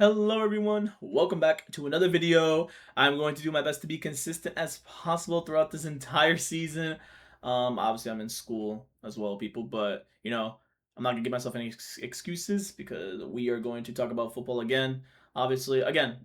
Hello everyone, welcome back to another video. I'm going to do my best to be consistent as possible throughout this entire season. Obviously I'm in school as well, people, but I'm not gonna give myself any excuses because we are going to talk about football again. Obviously, again,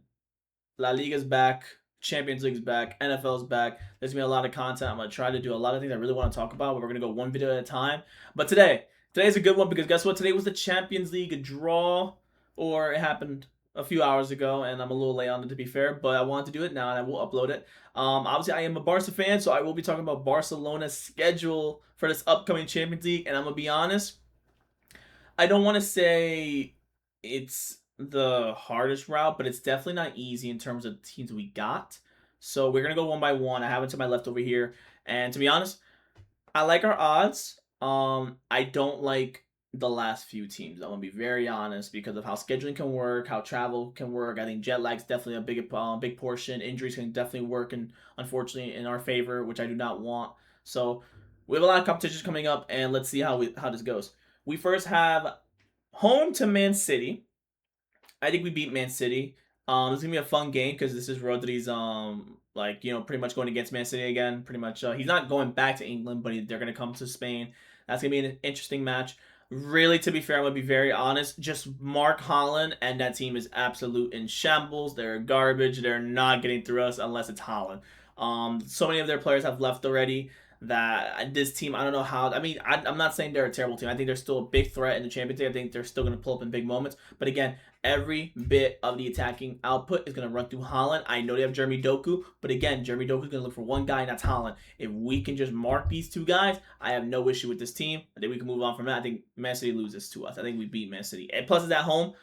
La Liga's back, Champions League's back, NFL's back. There's gonna be a lot of content. I'm gonna try to do a lot of things I really want to talk about, but we're gonna go one video at a time. But today's a good one because guess what? Today was the Champions League draw, or it happened a few hours ago, and I'm a little late on it to be fair, but I wanted to do it now and I will upload it. Obviously, I am a Barca fan, so I will be talking about Barcelona's schedule for this upcoming Champions League, and I'm gonna be honest, I don't want to say it's the hardest route, but it's definitely not easy in terms of teams we got. So we're gonna go one by one. I have it to my left over here, and to be honest, I like our odds. I don't like the last few teams. I'm gonna be very honest because of how scheduling can work, how travel can work. I think jet lag's definitely a big portion. Injuries can definitely work, and unfortunately in our favor, which I do not want. So we have a lot of competitions coming up, and let's see how this goes. We first have home to Man City. I think we beat Man City. It's gonna be a fun game because this is Rodri's pretty much going against Man City again. Pretty much, he's not going back to England, but they're gonna come to Spain. That's gonna be an interesting match. Really, to be fair, I'm gonna be very honest. Just Mark Holland and that team is absolute in shambles. They're garbage. They're not getting through us unless it's Holland. So many of their players have left already that this team, I don't know how. I mean, I'm not saying they're a terrible team. I think they're still a big threat in the Champions League. I think they're still going to pull up in big moments. But again, every bit of the attacking output is going to run through Holland. I know they have Jeremy Doku, but again, Jeremy Doku is going to look for one guy, and that's Holland. If we can just mark these two guys, I have no issue with this team. I think we can move on from that. I think Man City loses to us. I think we beat Man City. And plus, it's at home.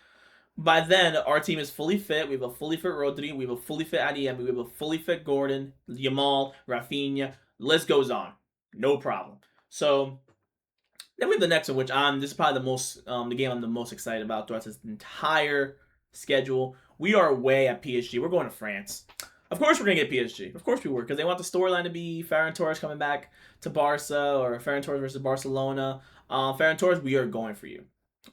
By then, our team is fully fit. We have a fully fit Rodri. We have a fully fit Adiyemi. We have a fully fit Gordon, Yamal, Rafinha. List goes on. No problem. So then we have the next one, which this is probably the game I'm the most excited about throughout this entire schedule. We are away at PSG. We're going to France. Of course we're gonna get PSG. Of course we were, because they want the storyline to be Ferran Torres coming back to Barca or Ferran Torres versus Barcelona. Ferran Torres, we are going for you.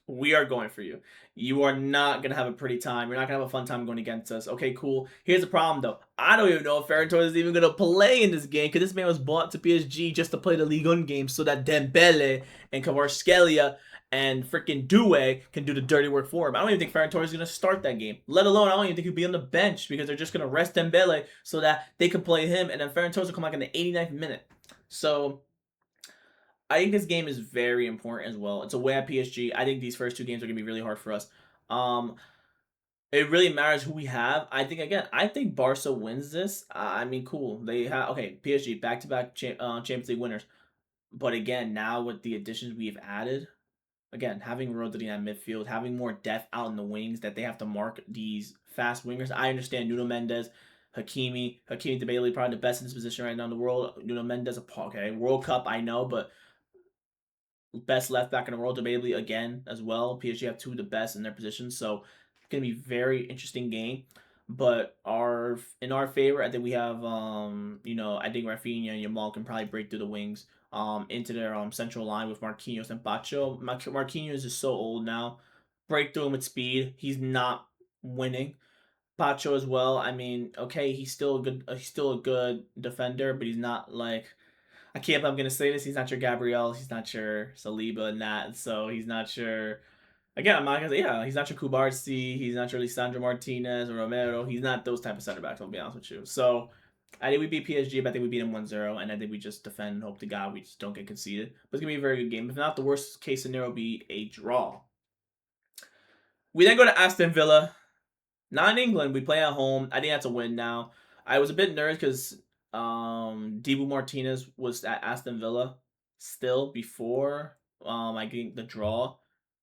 We are going for you. You are not going to have a pretty time. You're not going to have a fun time going against us. Okay, cool. Here's the problem, though. I don't even know if Ferran Torres is even going to play in this game because this man was bought to PSG just to play the Ligue 1 game so that Dembele and Kvaratskhelia and freaking Doué can do the dirty work for him. I don't even think Ferran Torres is going to start that game. Let alone, I don't even think he'll be on the bench because they're just going to rest Dembele so that they can play him, and then Ferran Torres will come back in the 89th minute. So I think this game is very important as well. It's away at PSG. I think these first two games are gonna be really hard for us. Um, it really matters who we have. I think Barca wins this. I mean, cool. They have PSG back to back Champions League winners. But again, now with the additions we've added, again having Rodri at midfield, having more depth out in the wings that they have to mark these fast wingers. I understand Nuno Mendes. Hakimi Debele, probably the best in this position right now in the world. Nuno Mendes, okay, World Cup, I know, but best left back in the world, debatably again as well. PSG have two of the best in their positions, so it's gonna be a very interesting game. But in our favor, I think we have I think Rafinha and Yamal can probably break through the wings into their central line with Marquinhos and Pacho. Marquinhos is so old now. Break through him with speed. He's not winning. Pacho as well. I mean, okay, he's still a good defender, but he's not like I can't believe I'm gonna say this. He's not your Gabriel. He's not your Saliba and that. So he's not your. Again, I'm not gonna say he's not your Kubarsi. He's not your Lisandro Martinez or Romero. He's not those type of center backs. I'll be honest with you. So I think we beat PSG, but I think we beat them 1-0, and I think we just defend and hope to God we just don't get conceded. But it's gonna be a very good game. If not, the worst case scenario will be a draw. We then go to Aston Villa. Not in England. We play at home. I think that's a win now. I was a bit nervous because Dibu Martinez was at Aston Villa still before I get the draw.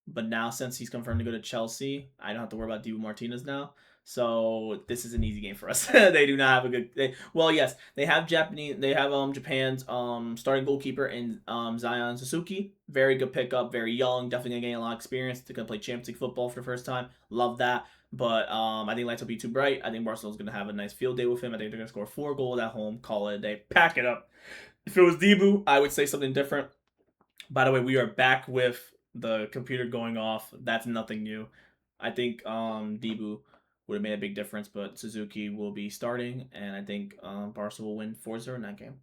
But now since he's confirmed to go to Chelsea, I don't have to worry about Dibu Martinez now. So this is an easy game for us. They do not have a good. Well, yes, they have Japanese. They have Japan's starting goalkeeper in Zion Suzuki. Very good pickup. Very young. Definitely gonna gain a lot of experience. They're gonna play Champions League football for the first time. Love that. But I think lights will be too bright. I think Barcelona's gonna have a nice field day with him. I think they're gonna score 4 goals at home. Call it a day. Pack it up. If it was Dibu, I would say something different. By the way, we are back with the computer going off. That's nothing new. I think Debu would have made a big difference, but Suzuki will be starting, and I think Barca will win 4-0 in that game.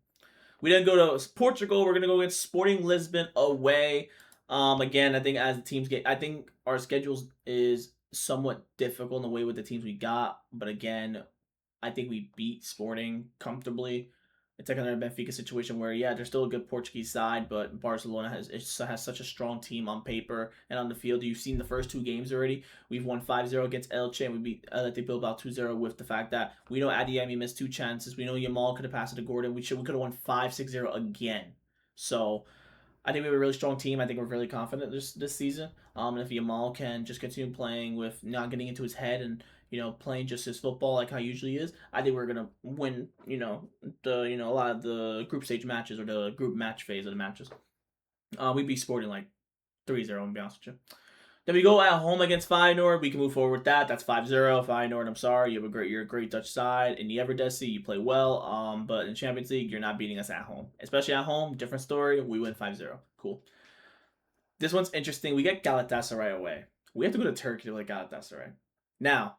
We then go to Portugal. We're gonna go against Sporting Lisbon away. Again, I think as the teams get, I think our schedules is somewhat difficult in the way with the teams we got. But again, I think we beat Sporting comfortably. It's like another Benfica situation where yeah, they're still a good Portuguese side, but Barcelona has such a strong team on paper and on the field. You've seen the first two games already. We've won 5-0 against Elche, and we beat Athletic Bilbao 2-0 with the fact that we know Adiemi missed two chances. We know Yamal could have passed it to Gordon. We could have won 5-6-0 again. So I think we have a really strong team. I think we're really confident this season. And if Yamal can just continue playing with not getting into his head and playing just his football like how he usually is, I think we're gonna win. A lot of the group stage matches or the group match phase of the matches. We'd be sporting like 3-0, to be honest with you. Then we go at home against Feyenoord. We can move forward with that. That's 5-0. Feyenoord, I'm sorry. You're a great Dutch side. In the Eredivisie, you play well. But in Champions League, you're not beating us at home. Especially at home, different story. We win 5-0. Cool. This one's interesting. We get Galatasaray away. We have to go to Turkey to play Galatasaray. Now,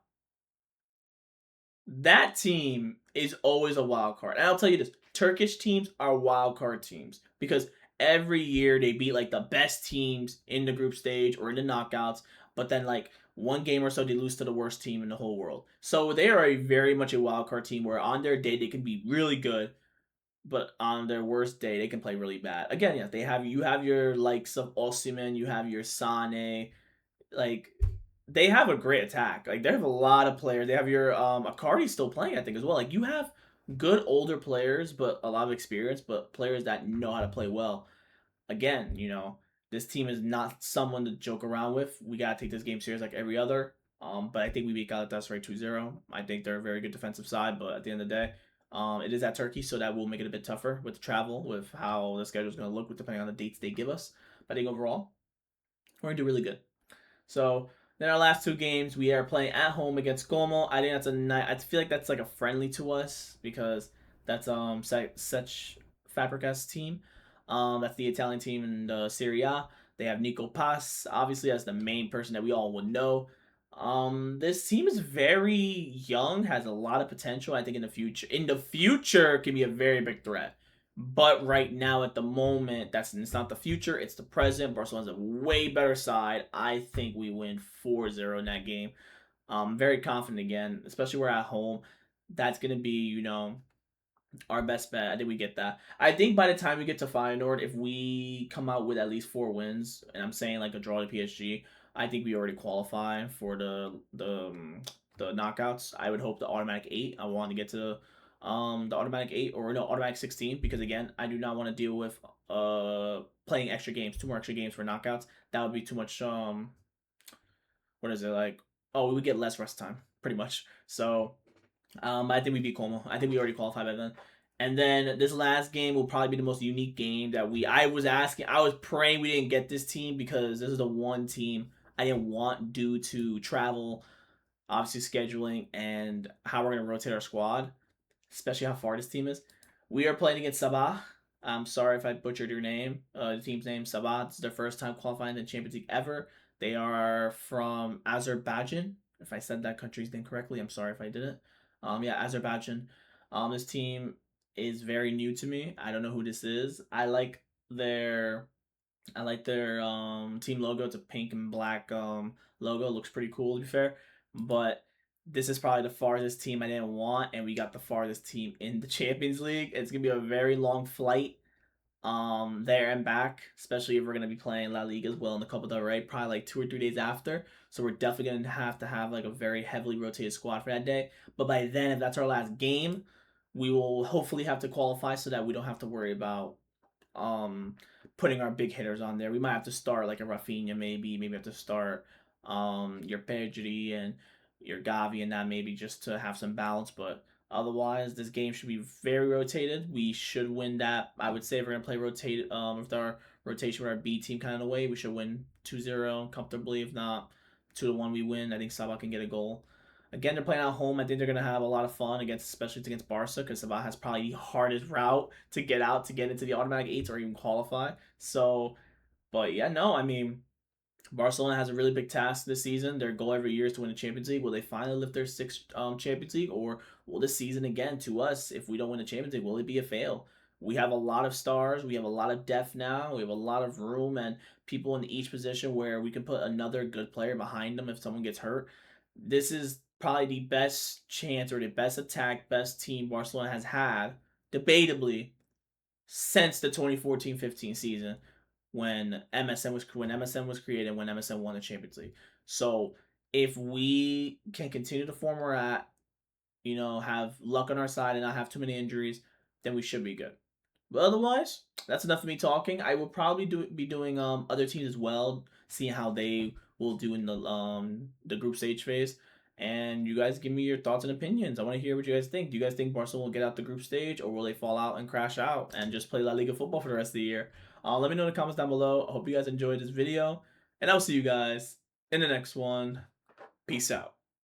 that team is always a wild card. And I'll tell you this, Turkish teams are wild card teams because every year they beat like the best teams in the group stage or in the knockouts, but then like one game or so they lose to the worst team in the whole world. So they are a very much a wild card team where on their day they can be really good, but on their worst day they can play really bad. Again, yeah, you have your likes of Osimhen, you have your Sane, like they have a great attack. Like they have a lot of players. They have your Akari still playing, I think, as well. Like you have good older players, but a lot of experience, but players that know how to play well. Again, this team is not someone to joke around with. We gotta take this game serious like every other. But I think we beat Galatasaray 2-0. I think they're a very good defensive side, but at the end of the day, it is at Turkey, so that will make it a bit tougher with the travel, with how the schedule is going to look, with depending on the dates they give us. But I think overall, we're going to do really good. So then our last two games, we are playing at home against Como. I think that's a nice. I feel like that's like a friendly to us because that's such Fabregas team. That's the Italian team in the Serie A. They have Nico Pass, obviously as the main person that we all would know. This team is very young, has a lot of potential. I think in the future, can be a very big threat. But right now, at the moment, it's not the future, it's the present. Barcelona's a way better side. I think we win 4-0 in that game. Very confident again, especially we're at home. That's gonna be, our best bet. I think we get that. I think by the time we get to Feyenoord, if we come out with at least 4 wins, and I'm saying like a draw to PSG, I think we already qualify for the knockouts. I would hope the automatic 8. I want to get to the automatic 8 or no automatic 16 because again, I do not want to deal with playing extra games, 2 more extra games for knockouts. That would be too much. What is it like? Oh, we would get less rest time pretty much. So I think we beat Como. I think we already qualified by then. And then this last game will probably be the most unique game that I was praying we didn't get this team because this is the one team I didn't want due to travel, obviously scheduling, and how we're gonna rotate our squad, especially how far this team is. We are playing against Sabah. I'm sorry if I butchered your name. The team's name Sabah. It's their first time qualifying in the Champions League ever. They are from Azerbaijan. If I said that country's name correctly, I'm sorry if I didn't. Yeah, Azerbaijan. This team is very new to me. I don't know who this is. Their I like their team logo. It's a pink and black logo. It looks pretty cool to be fair. But this is probably the farthest team I didn't want, and we got the farthest team in the Champions League. It's gonna be a very long flight there and back, especially if we're gonna be playing La Liga as well in the Copa del Rey, probably like 2 or 3 days after. So we're definitely gonna have like a very heavily rotated squad for that day. But by then, if that's our last game, we will hopefully have to qualify so that we don't have to worry about um putting our big hitters on there. We might have to start like a Rafinha, maybe have to start your Pedri and your Gavi and that maybe just to have some balance. But otherwise, this game should be very rotated. We should win that. I would say if we're gonna play rotate with our rotation with our B team kind of way, we should win 2-0 comfortably. If not 2-1, we win. I think Sabah can get a goal. Again, they're playing at home. I think they're gonna have a lot of fun especially against Barca, because Sabah has probably the hardest route to get out to get into the automatic eights or even qualify. So, but yeah, no, I mean, Barcelona has a really big task this season. Their goal every year is to win the Champions League. Will they finally lift their sixth Champions League, or will this season again, to us, if we don't win the Champions League, will it be a fail? We have a lot of stars. We have a lot of depth now. We have a lot of room and people in each position where we can put another good player behind them if someone gets hurt. This is probably the best chance or the best attack, best team Barcelona has had, debatably, since the 2014-15 season when MSN was created, when MSN won the Champions League. So if we can continue to form where we're at, have luck on our side and not have too many injuries, then we should be good. But otherwise, that's enough of me talking. I will probably be doing other teams as well, seeing how they will do in the group stage phase. And you guys give me your thoughts and opinions. I want to hear what you guys think. Do you guys think Barcelona will get out the group stage, or will they fall out and crash out and just play La Liga football for the rest of the year? Let me know in the comments down below. I hope you guys enjoyed this video, and I'll see you guys in the next one. Peace out.